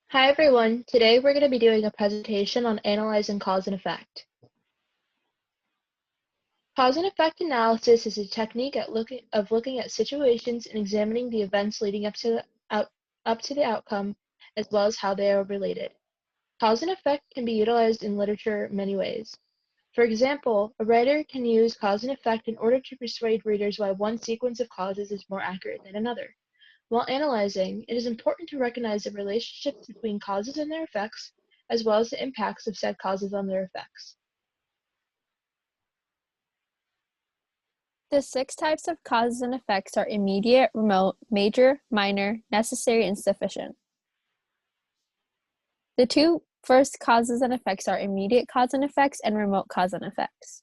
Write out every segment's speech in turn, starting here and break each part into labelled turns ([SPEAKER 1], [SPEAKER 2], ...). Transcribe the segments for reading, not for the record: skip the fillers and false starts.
[SPEAKER 1] Hi everyone, today we're going to be doing a presentation on analyzing cause and effect. Cause and effect analysis is a technique of looking at situations and examining the events leading up to the outcome, as well as how they are related. Cause and effect can be utilized in literature in many ways. For example, a writer can use cause and effect in order to persuade readers why one sequence of causes is more accurate than another. While analyzing, it is important to recognize the relationships between causes and their effects, as well as the impacts of said causes on their effects.
[SPEAKER 2] The 6 types of causes and effects are immediate, remote, major, minor, necessary, and sufficient. The 2 first causes and effects are immediate cause and effects and remote cause and effects.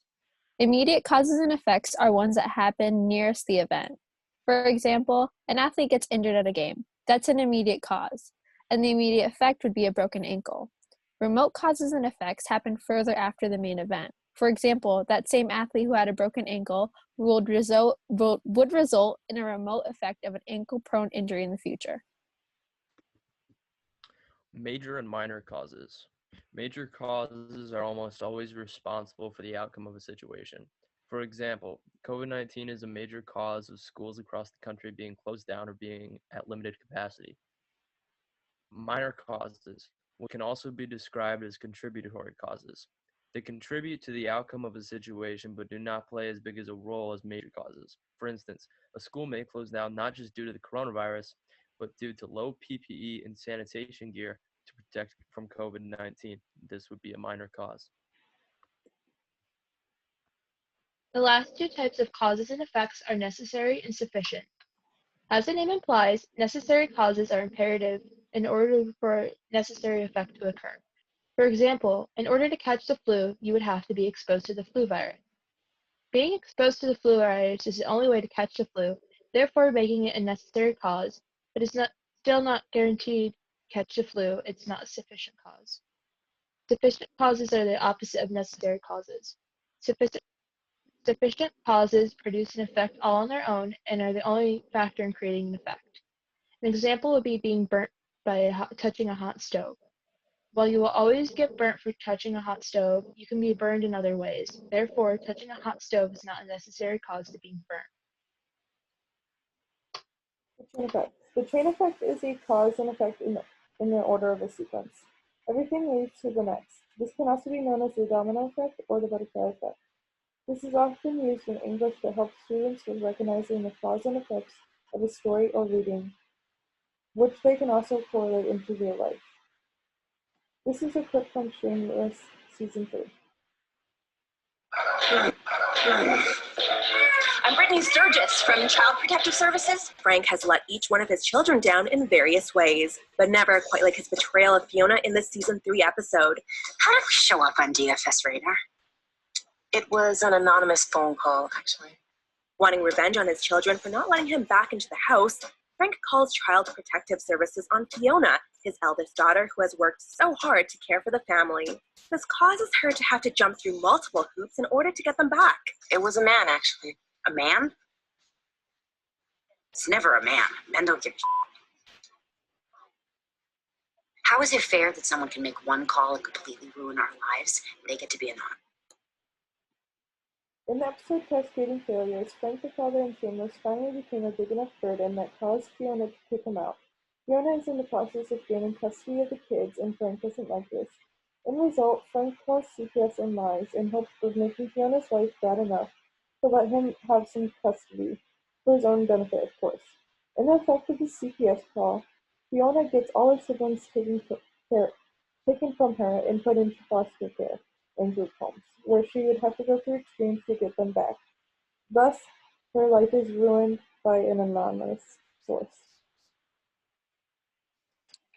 [SPEAKER 2] Immediate causes and effects are ones that happen nearest the event. For example, an athlete gets injured at a game. That's an immediate cause, and the immediate effect would be a broken ankle. Remote causes and effects happen further after the main event. For example, that same athlete who had a broken ankle would result in a remote effect of an ankle-prone injury in the future.
[SPEAKER 3] Major and minor causes. Major causes are almost always responsible for the outcome of a situation. For example, COVID-19 is a major cause of schools across the country being closed down or being at limited capacity. Minor causes, which can also be described as contributory causes. They contribute to the outcome of a situation but do not play as big as a role as major causes. For instance, a school may close down not just due to the coronavirus, but due to low PPE and sanitation gear to protect from COVID-19. This would be a minor cause.
[SPEAKER 1] The last 2 types of causes and effects are necessary and sufficient. As the name implies, necessary causes are imperative in order for a necessary effect to occur. For example, in order to catch the flu, you would have to be exposed to the flu virus. Being exposed to the flu virus is the only way to catch the flu, therefore making it a necessary cause, but it's still not guaranteed to catch the flu. It's not a sufficient cause. Sufficient causes are the opposite of necessary causes. Sufficient causes produce an effect all on their own and are the only factor in creating an effect. An example would be being burnt by touching a hot stove. While you will always get burnt for touching a hot stove, you can be burned in other ways. Therefore, touching a hot stove is not a necessary cause to being burnt.
[SPEAKER 4] The chain effect. The chain effect is a cause and effect in the order of a sequence. Everything leads to the next. This can also be known as the domino effect or the butterfly effect. This is often used in English to help students with recognizing the cause and effects of a story or reading, which they can also correlate into real life. This is a clip from Shameless Season 3.
[SPEAKER 5] I'm Brittany Sturgis from Child Protective Services. Frank has let each one of his children down in various ways, but never quite like his betrayal of Fiona in the Season 3 episode.
[SPEAKER 6] How did we show up on DFS radar? It was an anonymous phone call, actually.
[SPEAKER 5] Wanting revenge on his children for not letting him back into the house, Frank calls Child Protective Services on Fiona, his eldest daughter who has worked so hard to care for the family. This causes her to have to jump through multiple hoops in order to get them back.
[SPEAKER 6] It was a man, actually. A man? It's never a man. Men don't give a How is it fair that someone can make one call and completely ruin our lives, and they get to be anonymous?
[SPEAKER 4] In the episode Cascading Failures, Frank the father in Shameless finally became a big enough burden that caused Fiona to kick him out. Fiona is in the process of gaining custody of the kids, and Frank doesn't like this. In result, Frank calls CPS and lies in hopes of making Fiona's life bad enough to let him have some custody, for his own benefit, of course. In the effect of the CPS call, Fiona gets all her siblings taken from her and put into foster care in group homes, where she would have to go through extremes to get them back. Thus, her life is ruined by an anonymous source.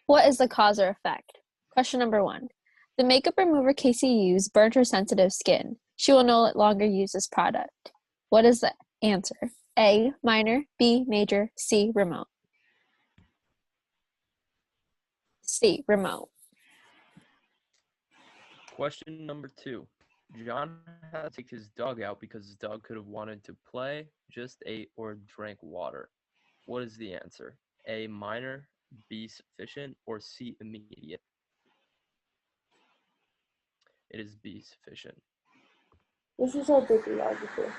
[SPEAKER 2] What is the cause or effect? Question number 1. The makeup remover Casey used burned her sensitive skin. She will no longer use this product. What is the answer? A, minor, B, major, C, remote. C, remote.
[SPEAKER 3] Question number 2. John had to take his dog out because his dog could have wanted to play, just ate, or drank water. What is the answer? A, minor, B, sufficient, or C, immediate? It is B, sufficient.
[SPEAKER 4] This is our bibliography.